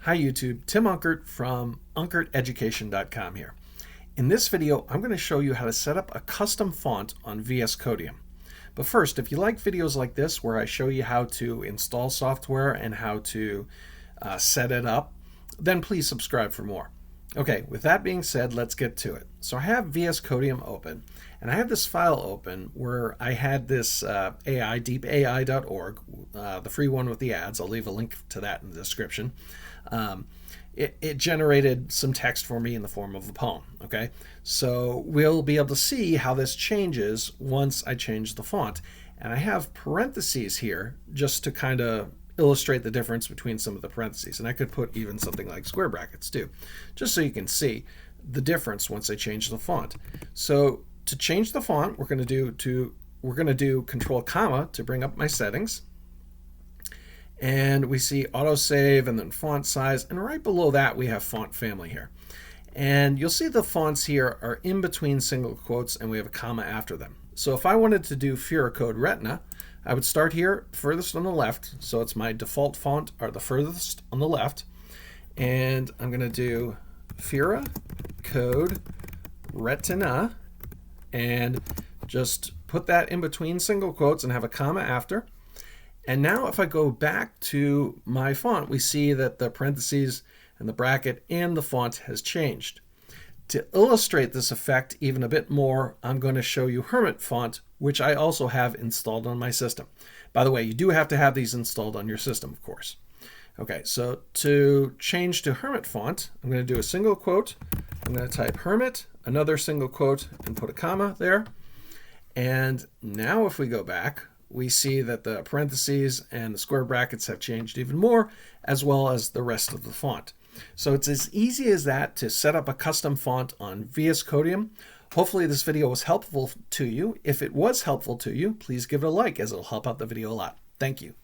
Hi YouTube, Tim Unkert from UnkertEducation.com here. In this video, I'm going to show you how to set up a custom font on VSCodium. But first, if you like videos like this where I show you how to install software and how to set it up, then please subscribe for more. Okay, with that being said, let's get to it. So I have VSCodium open, and I have this file open where I had this AI, deepai.org, the free one with the ads. I'll leave a link to that in the description. It generated some text for me in the form of a poem. Okay, so we'll be able to see how this changes once I change the font. And I have parentheses here just to kind of illustrate the difference between some of the parentheses. And I could put even something like square brackets too, just so you can see the difference once I change the font. So to change the font, we're going to do Control comma to bring up my settings. And we see autosave and then font size, and right below that we have font family here. And you'll see the fonts here are in between single quotes and we have a comma after them. So if I wanted to do VSCodium Retina, I would start here furthest on the left, so it's my default font are the furthest on the left, and I'm going to do VSCodium Retina and just put that in between single quotes and have a comma after. And now if I go back to my font, we see that the parentheses and the bracket and the font has changed. To illustrate this effect even a bit more, I'm going to show you Hermit font, which I also have installed on my system. By the way, you do have to have these installed on your system, of course. Okay, so to change to Hermit font, I'm going to do a single quote. I'm going to type Hermit, another single quote, and put a comma there. And now if we go back, we see that the parentheses and the square brackets have changed even more, as well as the rest of the font. So it's as easy as that to set up a custom font on VSCodium. Hopefully this video was helpful to you. If it was helpful to you, please give it a like, as it'll help out the video a lot. Thank you.